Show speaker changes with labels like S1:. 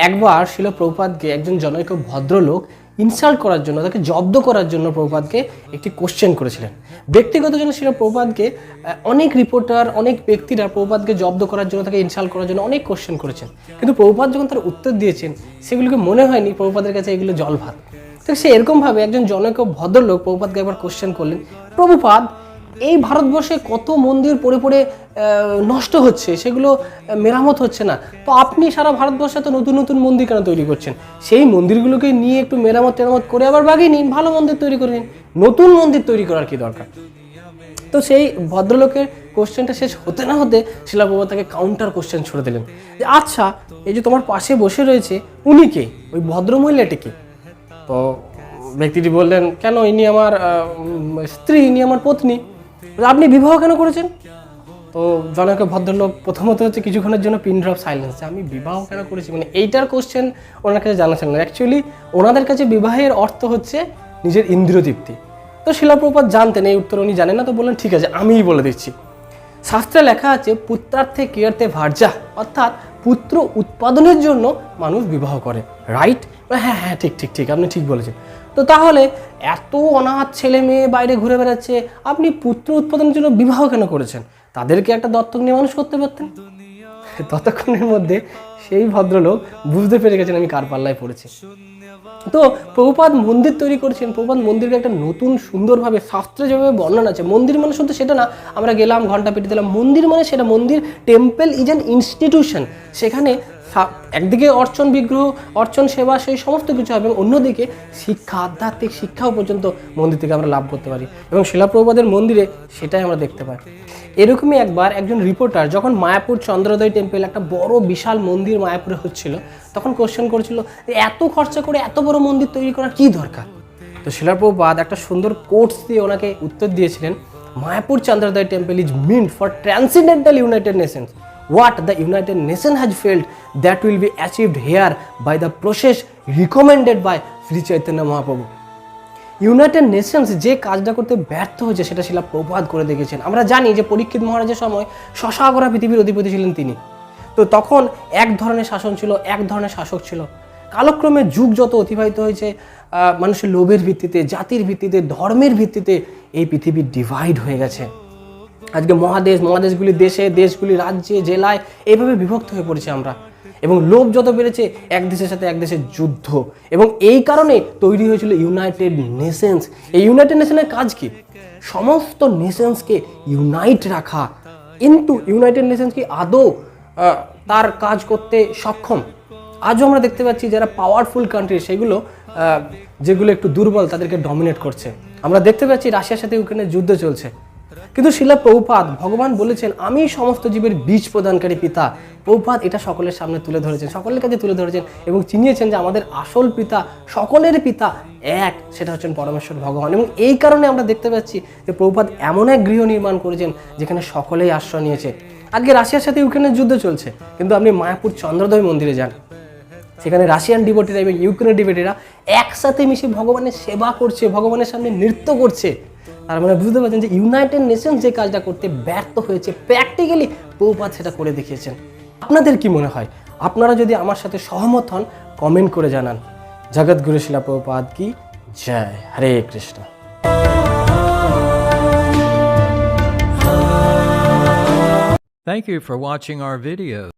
S1: একবার শিল প্রভুপাদকে একজন জনৈক ভদ্রলোক ইনসাল্ট করার জন্য, তাকে জব্দ করার জন্য প্রভুপাদকে একটি কোশ্চেন করেছিলেন। ব্যক্তিগত জন্য শিল প্রভুপাদকে অনেক রিপোর্টার, অনেক ব্যক্তিরা প্রভুপাদকে জব্দ করার জন্য, তাকে ইনসাল্ট করার জন্য অনেক কোশ্চেন করেছেন, কিন্তু প্রভুপাদ যখন তার উত্তর দিয়েছেন সেগুলোকে মনে হয়নি প্রভুপাদের কাছে এগুলো জল ভাত। তো সে এরকমভাবে একজন জনৈক ভদ্রলোক প্রভুপাদকে একবার কোশ্চেন করলেন, প্রভুপাদ এই ভারতবর্ষে কত মন্দির পড়ে পড়ে নষ্ট হচ্ছে, সেগুলো মেরামত হচ্ছে না, তো আপনি সারা ভারতবর্ষে তো নতুন নতুন মন্দির কেন তৈরি করছেন? সেই মন্দিরগুলোকে নিয়ে একটু মেরামত টেরামত করে আবার বাগিয়ে নিন, ভালো মন্দির তৈরি করে নিন, নতুন মন্দির তৈরি করার কি দরকার? তো সেই ভদ্রলোকের কোশ্চেনটা শেষ হতে না হতে শিলা প্রভুপাদ তাকে কাউন্টার কোশ্চেন ছুড়ে দিলেন যে আচ্ছা, এই যে তোমার পাশে বসে রয়েছে উনি কে, ওই ভদ্রমহিলাটি কে? তো ব্যক্তিটি বললেন, কেন, ইনি আমার স্ত্রী, ইনি আমার পত্নী। আপনি বিবাহ কেন করেছেন? তো জনৈক ভদ্রলোক প্রথমত হচ্ছে কিছুক্ষণের জন্য পিন ড্রপ সাইলেন্স, আমি বিবাহ কেন করেছি, মানে এইটার কোশ্চেন ওনার কাছে জানা ছিল না। অ্যাকচুয়ালি ওনাদের কাছে বিবাহের অর্থ হচ্ছে নিজের ইন্দ্রিয় তৃপ্তি। তো শিলা প্রভুপাদ জানতেন এই উত্তর উনি জানেন না, তো বললেন ঠিক আছে আমিই বলে দিচ্ছি। শাস্ত্রে লেখা আছে পুত্রার্থে ক্রিয়ার্থে ভার্যা, অর্থাৎ পুত্র উৎপাদনের জন্য মানুষ বিবাহ করে, রাইট? হ্যাঁ হ্যাঁ ঠিক ঠিক ঠিক, আপনি ঠিক বলেছেন। তো তাহলে এত অনাথ ছেলে মেয়ে বাইরে ঘুরে বেড়াচ্ছে, আপনি পুত্র উৎপাদনের জন্য বিবাহ কেন করেছেন? তাদেরকে একটা দত্তক নিয়ে মানুষ করতে পারতেন। ততক্ষণের মধ্যে সেই ভদ্রলোক বুঝতে পেরে গেছেন আমি কার পাল্লায় পড়েছি। তো প্রভুপাদ মন্দির তৈরি করেছেন, প্রভুপাদ মন্দিরকে একটা নতুন সুন্দরভাবে, শাস্ত্রে যেভাবে বর্ণনা আছে, মন্দির মানে শুধু সেটা না আমরা গেলাম ঘন্টা পেটে দিলাম, মন্দির মানে সেটা, মন্দির টেম্পল ইজ অ্যান ইনস্টিটিউশন। সেখানে একদিকে অর্চন বিগ্রহ, অর্চন সেবা, সেই সমস্ত কিছু হবে, এবং অন্যদিকে শিক্ষা, আধ্যাত্মিক শিক্ষাও পর্যন্ত মন্দির থেকে আমরা লাভ করতে পারি, এবং শিলা প্রভুপাদের মন্দিরে সেটাই আমরা দেখতে পাই। এরকমই একবার একজন রিপোর্টার যখন মায়াপুর চন্দ্রোদয় টেম্পল, একটা বড় বিশাল মন্দির মায়াপুরে হচ্ছিল, তখন কোশ্চেন করেছিল এত খরচা করে এত বড় মন্দির তৈরি করার কি দরকার? তো শিলা প্রভুপাদ একটা সুন্দর কোটস দিয়ে ওনাকে উত্তর দিয়েছিলেন, Mayapur Chandrodaya temple is meant for transcendental United Nations. What the United Nations has failed, that will be achieved here by the process recommended by Sri Chaitanya Mahaprabhu. United Nations যে কাজটা করতে ব্যর্থ হয়েছে সেটা শিলা প্রভুপাদ করে দেখেছেন। আমরা জানি যে পরীক্ষিত মহারাজের সময় শশাগরা পৃথিবীর অধিপতি ছিলেন তিনি। তো তখন এক ধরনের শাসন ছিল, এক ধরনের শাসক ছিল। কালক্রমে যুগ যত অতিবাহিত হয়েছে, মানুষের লোভের ভিত্তিতে, জাতির ভিত্তিতে, ধর্মের ভিত্তিতে এই পৃথিবী ডিভাইড হয়ে গেছে। আজকে মহাদেশগুলি দেশে, দেশগুলি রাজ্যে, জেলায় এইভাবে বিভক্ত হয়ে পড়েছে আমরা, এবং লোভ যত বেড়েছে এক দেশের সাথে এক দেশের যুদ্ধ, এবং এই কারণে তৈরি হয়েছিল ইউনাইটেড নেশনস। এই ইউনাইটেড নেশনের কাজ কি? সমস্ত নেশনসকে ইউনাইট রাখা। কিন্তু ইউনাইটেড নেশনস কি আদৌ তার কাজ করতে সক্ষম? আজও আমরা দেখতে পাচ্ছি যারা পাওয়ারফুল কান্ট্রি, সেগুলো যেগুলো একটু দুর্বল তাদেরকে ডমিনেট করছে। আমরা দেখতে পাচ্ছি রাশিয়ার সাথে ইউক্রেনের যুদ্ধ চলছে, কিন্তু শিলা প্রভুপাদ, ভগবান বলেছেন আমি সমস্ত জীবের বীজ প্রদানকারী পিতা। প্রভুপাদ এটা সকলের সামনে তুলে ধরেছেন, সকলের কাছে তুলে ধরেছেন, এবং চিনিয়েছেন যে আমাদের আসল পিতা, সকলের পিতা এক, সেটা হচ্ছেন পরমেশ্বর ভগবান। এবং এই কারণে আমরা দেখতে পাচ্ছি যে প্রভুপাদ এমন এক গৃহ নির্মাণ করেছেন যেখানে সকলেই আশ্রয় নিয়েছে। আজকে রাশিয়ার সাথে ইউক্রেনের যুদ্ধ চলছে, কিন্তু আপনি মায়াপুর চন্দ্রোদয় মন্দিরে যান, সেখানে রাশিয়ান ডিভোটিরা এবং ইউক্রেনের ডিভোটিরা একসাথে মিশে ভগবানের সেবা করছে, ভগবানের সামনে নৃত্য করছে। তার মানে বুঝতে পারছেন যে ইউনাইটেড নেশনস যে কাজটা করতে ব্যর্থ হয়েছে, প্র্যাকটিক্যালি প্রভুপাদ সেটা করে দেখিয়েছেন। আপনাদের কি মনে হয়? আপনারা যদি আমার সাথে সহমত হন কমেন্ট করে জানান। জগৎগুরু শিলা প্রভুপাদ কি জয়। হরে Krishna.
S2: Thank you for watching our video.